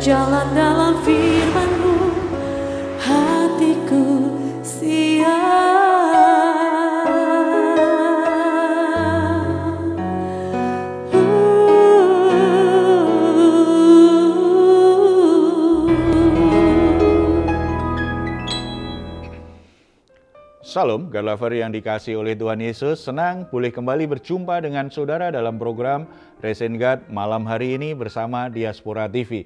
berjalan dalam firman-Mu, hatiku siap. Salam, God Lover yang dikasihi oleh Tuhan Yesus. Senang boleh kembali berjumpa dengan saudara dalam program Raising God malam hari ini bersama Diaspora TV.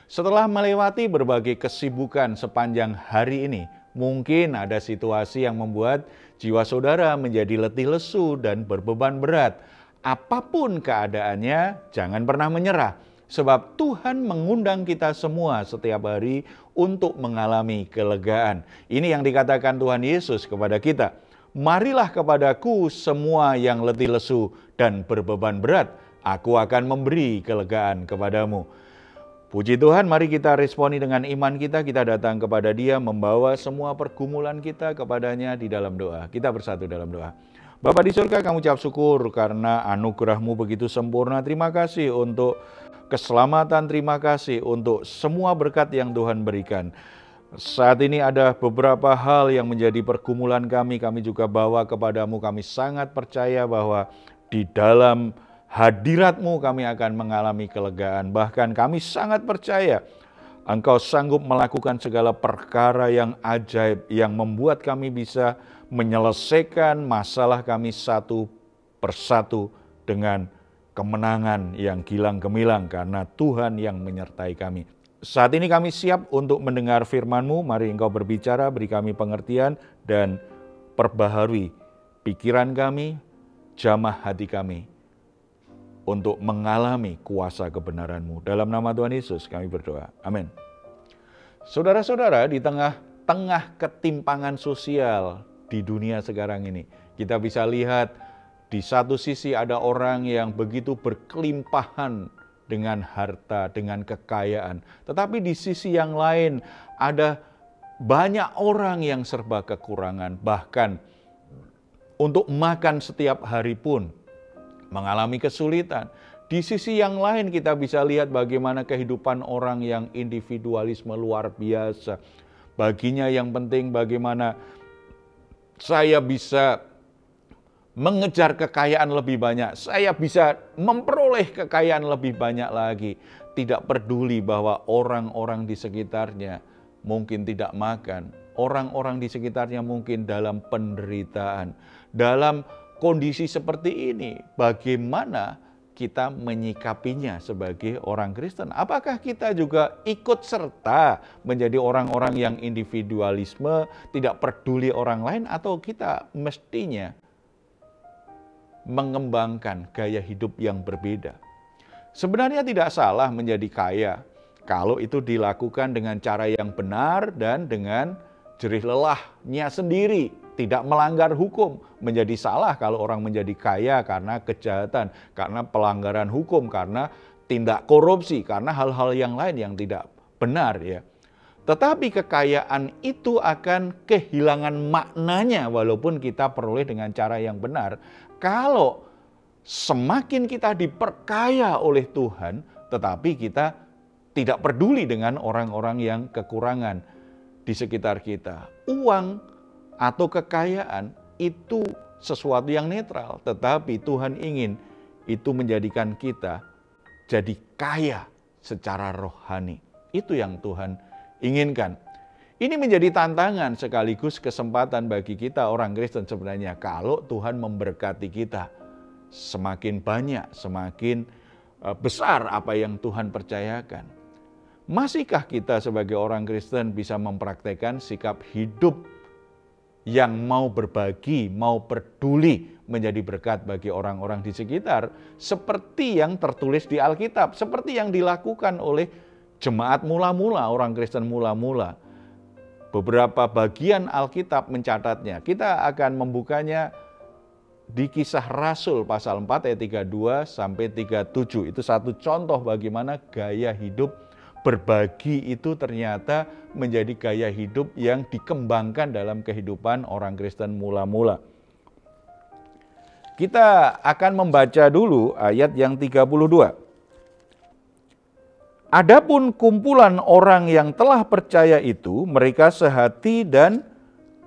Setelah melewati berbagai kesibukan sepanjang hari ini, mungkin ada situasi yang membuat jiwa saudara menjadi letih lesu dan berbeban berat. Apapun keadaannya, jangan pernah menyerah. Sebab Tuhan mengundang kita semua setiap hari untuk mengalami kelegaan. Ini yang dikatakan Tuhan Yesus kepada kita. Marilah kepadaku semua yang letih lesu dan berbeban berat, aku akan memberi kelegaan kepadamu. Puji Tuhan, mari kita responi dengan iman kita datang kepada Dia, membawa semua pergumulan kita kepadanya di dalam doa. Kita bersatu dalam doa. Bapa di surga, kami ucap syukur karena anugerah-Mu begitu sempurna. Terima kasih untuk keselamatan, terima kasih untuk semua berkat yang Tuhan berikan. Saat ini ada beberapa hal yang menjadi pergumulan kami juga bawa kepadamu. Kami sangat percaya bahwa di dalam hadirat-Mu kami akan mengalami kelegaan. Bahkan kami sangat percaya Engkau sanggup melakukan segala perkara yang ajaib, yang membuat kami bisa menyelesaikan masalah kami satu persatu dengan kemenangan yang gilang gemilang karena Tuhan yang menyertai kami. Saat ini kami siap untuk mendengar firman-Mu. Mari Engkau berbicara, beri kami pengertian dan perbaharui pikiran kami, jamah hati kami untuk mengalami kuasa kebenaran-Mu. Dalam nama Tuhan Yesus kami berdoa. Amin. Saudara-saudara, di tengah ketimpangan sosial di dunia sekarang ini, kita bisa lihat di satu sisi ada orang yang begitu berkelimpahan dengan harta, dengan kekayaan. Tetapi di sisi yang lain ada banyak orang yang serba kekurangan. Bahkan untuk makan setiap hari pun mengalami kesulitan. Di sisi yang lain kita bisa lihat bagaimana kehidupan orang yang individualisme luar biasa. Baginya yang penting bagaimana saya bisa mengejar kekayaan lebih banyak, saya bisa memperoleh kekayaan lebih banyak lagi. Tidak peduli bahwa orang-orang di sekitarnya mungkin tidak makan, orang-orang di sekitarnya mungkin dalam penderitaan. Dalam kondisi seperti ini, bagaimana kita menyikapinya sebagai orang Kristen? Apakah kita juga ikut serta menjadi orang-orang yang individualisme, tidak peduli orang lain, atau kita mestinya mengembangkan gaya hidup yang berbeda? Sebenarnya tidak salah menjadi kaya kalau itu dilakukan dengan cara yang benar dan dengan jerih lelahnya sendiri, tidak melanggar hukum. Menjadi salah kalau orang menjadi kaya karena kejahatan, karena pelanggaran hukum, karena tindak korupsi, karena hal-hal yang lain yang tidak benar ya. Tetapi kekayaan itu akan kehilangan maknanya walaupun kita peroleh dengan cara yang benar. Kalau semakin kita diperkaya oleh Tuhan, tetapi kita tidak peduli dengan orang-orang yang kekurangan di sekitar kita. Uang atau kekayaan itu sesuatu yang netral, tetapi Tuhan ingin itu menjadikan kita jadi kaya secara rohani. Itu yang Tuhan inginkan. Ini menjadi tantangan sekaligus kesempatan bagi kita orang Kristen sebenarnya kalau Tuhan memberkati kita. Semakin banyak, semakin besar apa yang Tuhan percayakan. Masihkah kita sebagai orang Kristen bisa mempraktekkan sikap hidup yang mau berbagi, mau peduli, menjadi berkat bagi orang-orang di sekitar, seperti yang tertulis di Alkitab, seperti yang dilakukan oleh jemaat mula-mula, orang Kristen mula-mula. Beberapa bagian Alkitab mencatatnya. Kita akan membukanya di Kisah Rasul pasal 4 ayat 32 sampai 37. Itu satu contoh bagaimana gaya hidup berbagi itu ternyata menjadi gaya hidup yang dikembangkan dalam kehidupan orang Kristen mula-mula. Kita akan membaca dulu ayat yang 32. Adapun kumpulan orang yang telah percaya itu, mereka sehati dan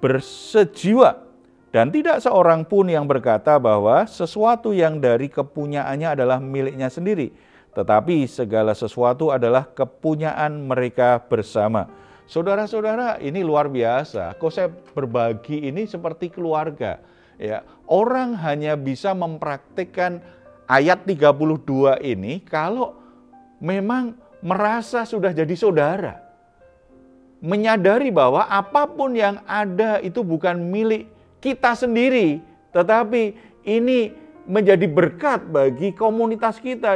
bersejiwa. Dan tidak seorang pun yang berkata bahwa sesuatu yang dari kepunyaannya adalah miliknya sendiri, tetapi segala sesuatu adalah kepunyaan mereka bersama. Saudara-saudara, ini luar biasa. Konsep berbagi ini seperti keluarga. Ya, orang hanya bisa mempraktikkan ayat 32 ini kalau memang merasa sudah jadi saudara. Menyadari bahwa apapun yang ada itu bukan milik kita sendiri, tetapi ini menjadi berkat bagi komunitas kita.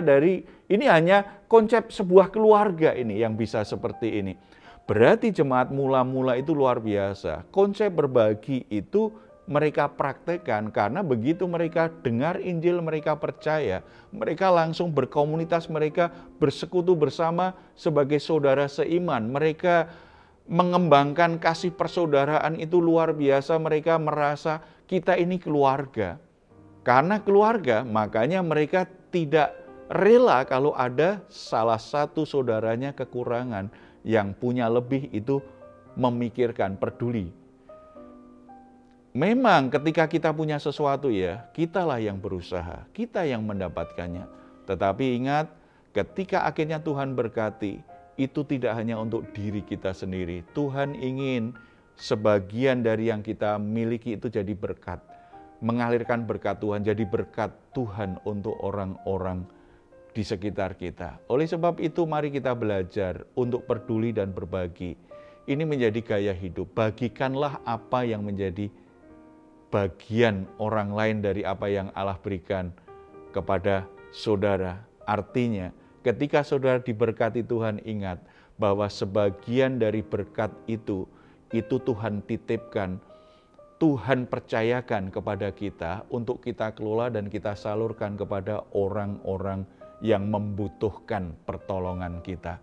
Ini hanya konsep sebuah keluarga ini yang bisa seperti ini. Berarti jemaat mula-mula itu luar biasa. Konsep berbagi itu mereka praktekkan karena begitu mereka dengar Injil, mereka percaya, mereka langsung berkomunitas, mereka bersekutu bersama sebagai saudara seiman. Mereka mengembangkan kasih persaudaraan itu luar biasa. Mereka merasa kita ini keluarga. Karena keluarga, makanya mereka tidak rela kalau ada salah satu saudaranya kekurangan, yang punya lebih itu memikirkan, peduli. Memang ketika kita punya sesuatu ya, kitalah yang berusaha, kita yang mendapatkannya. Tetapi ingat, ketika akhirnya Tuhan berkati, itu tidak hanya untuk diri kita sendiri. Tuhan ingin sebagian dari yang kita miliki itu jadi berkat. Mengalirkan berkat Tuhan, jadi berkat Tuhan untuk orang-orang di sekitar kita. Oleh sebab itu mari kita belajar untuk peduli dan berbagi. Ini menjadi gaya hidup. Bagikanlah apa yang menjadi bagian orang lain dari apa yang Allah berikan kepada saudara. Artinya, ketika saudara diberkati Tuhan, ingat bahwa sebagian dari berkat itu Tuhan titipkan, Tuhan percayakan kepada kita untuk kita kelola dan kita salurkan kepada orang-orang yang membutuhkan pertolongan kita.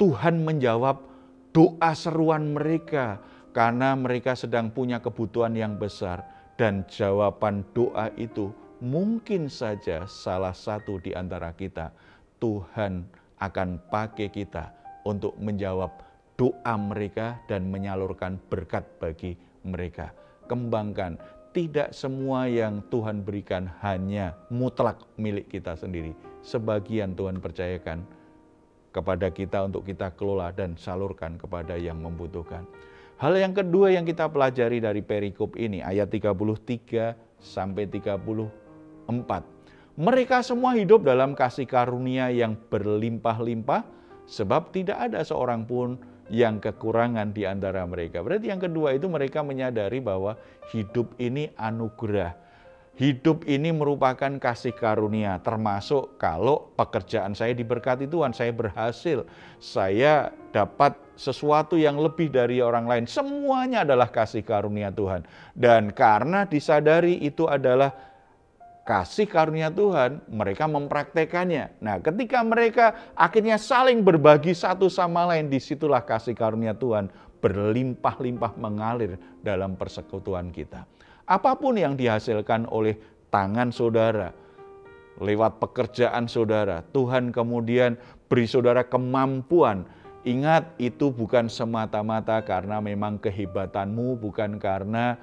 Tuhan menjawab doa seruan mereka karena mereka sedang punya kebutuhan yang besar. Dan jawaban doa itu mungkin saja salah satu di antara kita, Tuhan akan pakai kita untuk menjawab doa mereka dan menyalurkan berkat bagi mereka. Kembangkan, tidak semua yang Tuhan berikan hanya mutlak milik kita sendiri. Sebagian Tuhan percayakan kepada kita untuk kita kelola dan salurkan kepada yang membutuhkan. Hal yang kedua yang kita pelajari dari perikop ini, ayat 33 sampai 34. Mereka semua hidup dalam kasih karunia yang berlimpah-limpah, sebab tidak ada seorang pun yang kekurangan di antara mereka. Berarti yang kedua itu mereka menyadari bahwa hidup ini anugerah. Hidup ini merupakan kasih karunia, termasuk kalau pekerjaan saya diberkati Tuhan, saya berhasil, saya dapat sesuatu yang lebih dari orang lain. Semuanya adalah kasih karunia Tuhan. Dan karena disadari itu adalah kasih karunia Tuhan, mereka mempraktekannya. Nah, ketika mereka akhirnya saling berbagi satu sama lain, disitulah kasih karunia Tuhan berlimpah-limpah mengalir dalam persekutuan kita. Apapun yang dihasilkan oleh tangan saudara, lewat pekerjaan saudara, Tuhan kemudian beri saudara kemampuan. Ingat, itu bukan semata-mata karena memang kehebatanmu, bukan karena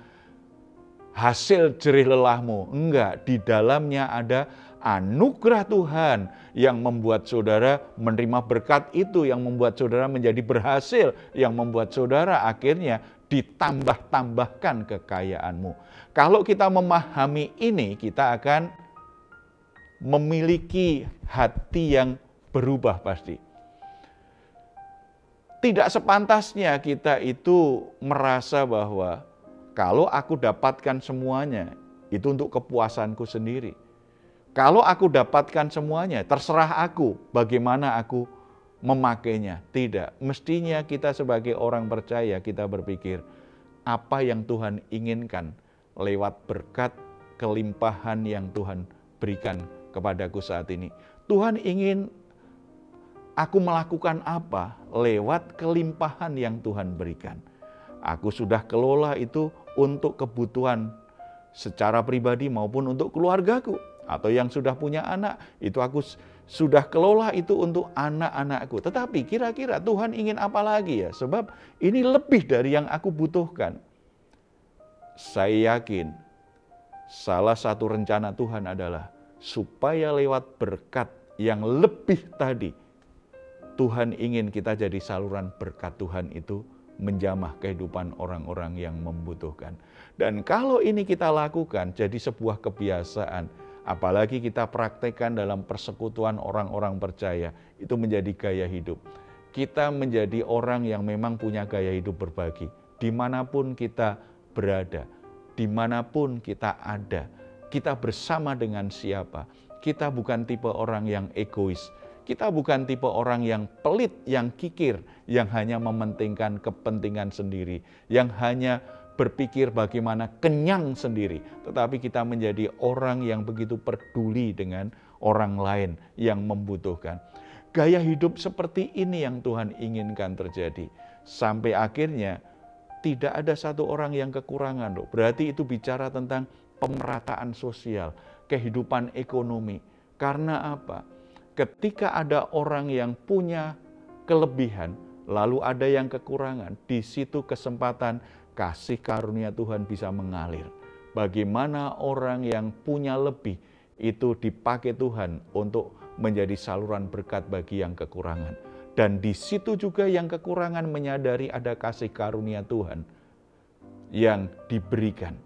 hasil jerih lelahmu. Enggak, di dalamnya ada anugerah Tuhan yang membuat saudara menerima berkat itu, yang membuat saudara menjadi berhasil, yang membuat saudara akhirnya ditambah-tambahkan kekayaanmu. Kalau kita memahami ini, kita akan memiliki hati yang berubah pasti. Tidak sepantasnya kita itu merasa bahwa kalau aku dapatkan semuanya, itu untuk kepuasanku sendiri. Kalau aku dapatkan semuanya, terserah aku bagaimana aku memakainya. Tidak, mestinya kita sebagai orang percaya, kita berpikir, apa yang Tuhan inginkan lewat berkat kelimpahan yang Tuhan berikan kepadaku saat ini. Tuhan ingin aku melakukan apa lewat kelimpahan yang Tuhan berikan. Aku sudah kelola itu untuk kebutuhan secara pribadi maupun untuk keluargaku. Atau yang sudah punya anak, itu aku sudah kelola itu untuk anak-anakku. Tetapi kira-kira Tuhan ingin apa lagi ya? Sebab ini lebih dari yang aku butuhkan. Saya yakin salah satu rencana Tuhan adalah supaya lewat berkat yang lebih tadi, Tuhan ingin kita jadi saluran berkat Tuhan itu menjamah kehidupan orang-orang yang membutuhkan. Dan kalau ini kita lakukan jadi sebuah kebiasaan, apalagi kita praktekkan dalam persekutuan orang-orang percaya, itu menjadi gaya hidup. Kita menjadi orang yang memang punya gaya hidup berbagi. Dimanapun kita berada, dimanapun kita ada, kita bersama dengan siapa. Kita bukan tipe orang yang egois. Kita bukan tipe orang yang pelit, yang kikir, yang hanya mementingkan kepentingan sendiri, yang hanya berpikir bagaimana kenyang sendiri. Tetapi kita menjadi orang yang begitu peduli dengan orang lain yang membutuhkan. Gaya hidup seperti ini yang Tuhan inginkan terjadi. Sampai akhirnya tidak ada satu orang yang kekurangan. Berarti itu bicara tentang pemerataan sosial, kehidupan ekonomi. Karena apa? Ketika ada orang yang punya kelebihan, lalu ada yang kekurangan, di situ kesempatan kasih karunia Tuhan bisa mengalir. Bagaimana orang yang punya lebih, itu dipakai Tuhan untuk menjadi saluran berkat bagi yang kekurangan. Dan di situ juga yang kekurangan menyadari ada kasih karunia Tuhan yang diberikan.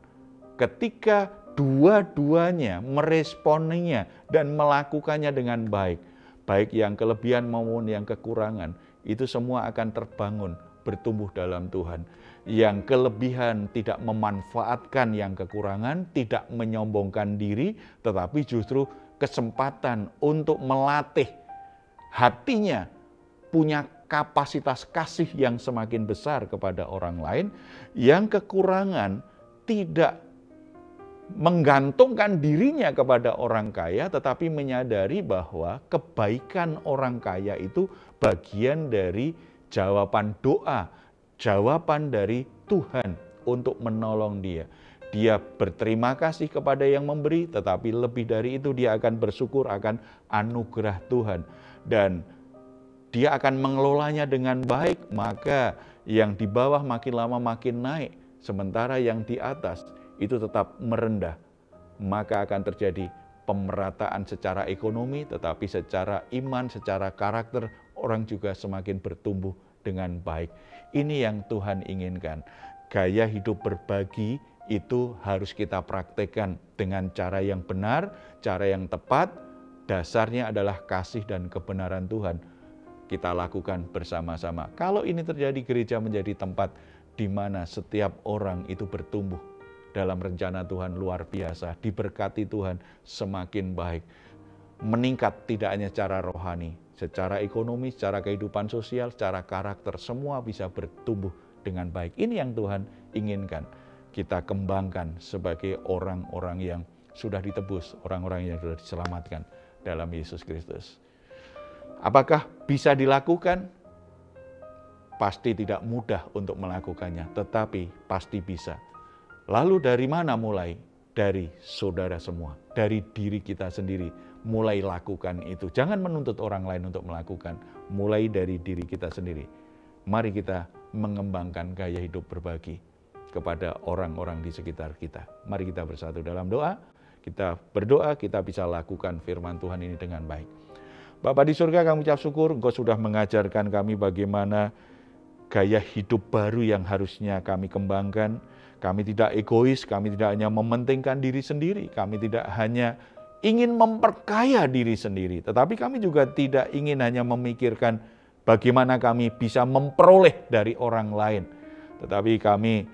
Ketika dua-duanya meresponinya dan melakukannya dengan baik, baik yang kelebihan maupun yang kekurangan, itu semua akan terbangun, bertumbuh dalam Tuhan. Yang kelebihan tidak memanfaatkan yang kekurangan, tidak menyombongkan diri, tetapi justru kesempatan untuk melatih hatinya, punya kapasitas kasih yang semakin besar kepada orang lain. Yang kekurangan tidak menggantungkan dirinya kepada orang kaya, tetapi menyadari bahwa kebaikan orang kaya itu bagian dari jawaban doa, jawaban dari Tuhan untuk menolong dia. Dia berterima kasih kepada yang memberi, tetapi lebih dari itu dia akan bersyukur akan anugerah Tuhan. Dan dia akan mengelolanya dengan baik, maka yang di bawah makin lama makin naik, sementara yang di atas itu tetap merendah. Maka akan terjadi pemerataan secara ekonomi, tetapi secara iman, secara karakter, orang juga semakin bertumbuh dengan baik. Ini yang Tuhan inginkan. Gaya hidup berbagi itu harus kita praktekkan dengan cara yang benar, cara yang tepat. Dasarnya adalah kasih dan kebenaran Tuhan. Kita lakukan bersama-sama. Kalau ini terjadi, gereja menjadi tempat di mana setiap orang itu bertumbuh dalam rencana Tuhan luar biasa, diberkati Tuhan semakin baik, meningkat tidak hanya secara rohani, secara ekonomi, secara kehidupan sosial, secara karakter, semua bisa bertumbuh dengan baik. Ini yang Tuhan inginkan kita kembangkan sebagai orang-orang yang sudah ditebus, orang-orang yang sudah diselamatkan dalam Yesus Kristus. Apakah bisa dilakukan? Pasti tidak mudah untuk melakukannya, tetapi pasti bisa. Lalu dari mana mulai? Dari saudara semua, dari diri kita sendiri. Mulai lakukan itu. Jangan menuntut orang lain untuk melakukan. Mulai dari diri kita sendiri. Mari kita mengembangkan gaya hidup berbagi kepada orang-orang di sekitar kita. Mari kita bersatu dalam doa. Kita berdoa, kita bisa lakukan firman Tuhan ini dengan baik. Bapa di surga, kami ucap syukur, Engkau sudah mengajarkan kami bagaimana gaya hidup baru yang harusnya kami kembangkan. Kami tidak egois, kami tidak hanya mementingkan diri sendiri, kami tidak hanya ingin memperkaya diri sendiri, tetapi kami juga tidak ingin hanya memikirkan bagaimana kami bisa memperoleh dari orang lain, tetapi kami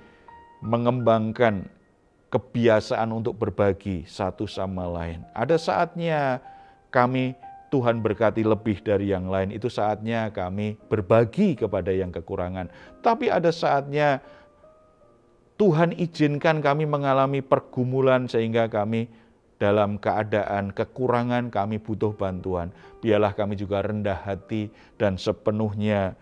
mengembangkan kebiasaan untuk berbagi satu sama lain. Ada saatnya kami Tuhan berkati lebih dari yang lain, itu saatnya kami berbagi kepada yang kekurangan. Tapi ada saatnya Tuhan izinkan kami mengalami pergumulan sehingga kami dalam keadaan kekurangan, kami butuh bantuan. Biarlah kami juga rendah hati dan sepenuhnya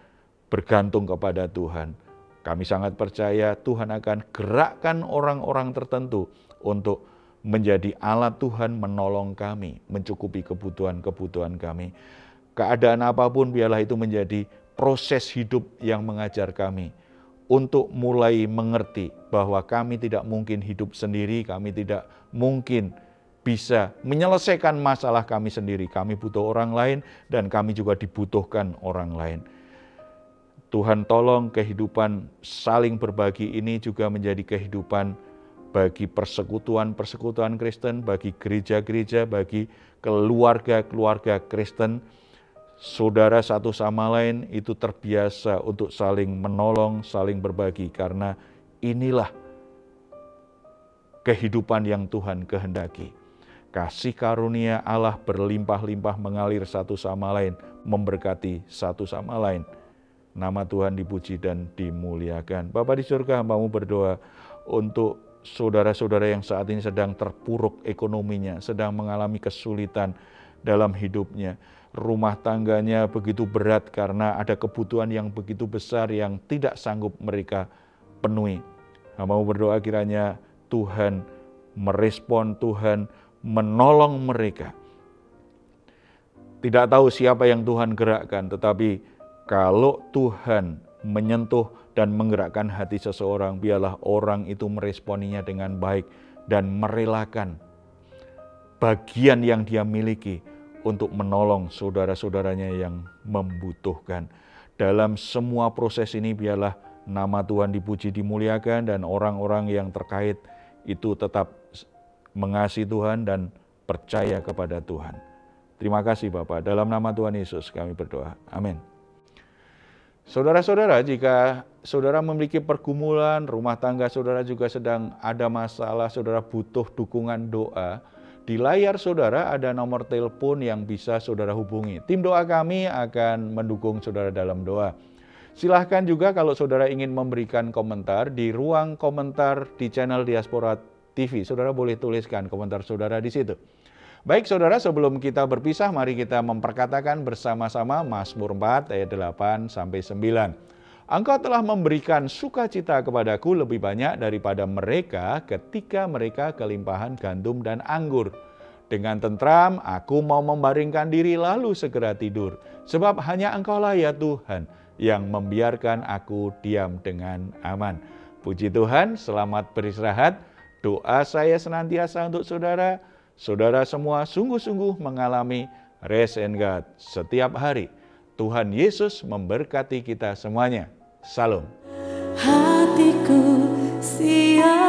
bergantung kepada Tuhan. Kami sangat percaya Tuhan akan gerakkan orang-orang tertentu untuk menjadi alat Tuhan menolong kami, mencukupi kebutuhan-kebutuhan kami. Keadaan apapun biarlah itu menjadi proses hidup yang mengajar kami untuk mulai mengerti bahwa kami tidak mungkin hidup sendiri, kami tidak mungkin bisa menyelesaikan masalah kami sendiri. Kami butuh orang lain dan kami juga dibutuhkan orang lain. Tuhan tolong kehidupan saling berbagi ini juga menjadi kehidupan bagi persekutuan-persekutuan Kristen, bagi gereja-gereja, bagi keluarga-keluarga Kristen. Saudara satu sama lain itu terbiasa untuk saling menolong, saling berbagi, karena inilah kehidupan yang Tuhan kehendaki. Kasih karunia Allah berlimpah-limpah mengalir satu sama lain, memberkati satu sama lain. Nama Tuhan dipuji dan dimuliakan. Bapa di surga, hamba-Mu berdoa untuk saudara-saudara yang saat ini sedang terpuruk ekonominya, sedang mengalami kesulitan dalam hidupnya. Rumah tangganya begitu berat karena ada kebutuhan yang begitu besar yang tidak sanggup mereka penuhi. Hamba-Mu berdoa kiranya Tuhan merespon, Tuhan menolong mereka. Tidak tahu siapa yang Tuhan gerakkan, tetapi kalau Tuhan menyentuh dan menggerakkan hati seseorang, biarlah orang itu meresponinya dengan baik dan merelakan bagian yang dia miliki untuk menolong saudara-saudaranya yang membutuhkan. Dalam semua proses ini biarlah nama Tuhan dipuji, dimuliakan, dan orang-orang yang terkait itu tetap mengasihi Tuhan dan percaya kepada Tuhan. Terima kasih Bapa, dalam nama Tuhan Yesus kami berdoa. Amin. Saudara-saudara, jika saudara memiliki pergumulan, rumah tangga saudara juga sedang ada masalah, saudara butuh dukungan doa, di layar saudara ada nomor telepon yang bisa saudara hubungi. Tim doa kami akan mendukung saudara dalam doa. Silahkan juga kalau saudara ingin memberikan komentar di ruang komentar di channel Diaspora TV. Saudara boleh tuliskan komentar saudara di situ. Baik saudara, sebelum kita berpisah, mari kita memperkatakan bersama-sama Mazmur 4 ayat 8-9. Engkau telah memberikan sukacita kepadaku lebih banyak daripada mereka ketika mereka kelimpahan gandum dan anggur. Dengan tentram aku mau membaringkan diri lalu segera tidur. Sebab hanya Engkaulah ya Tuhan yang membiarkan aku diam dengan aman. Puji Tuhan, selamat beristirahat. Doa saya senantiasa untuk saudara. Saudara semua sungguh-sungguh mengalami rest and God setiap hari. Tuhan Yesus memberkati kita semuanya. Salam. Hatiku siap.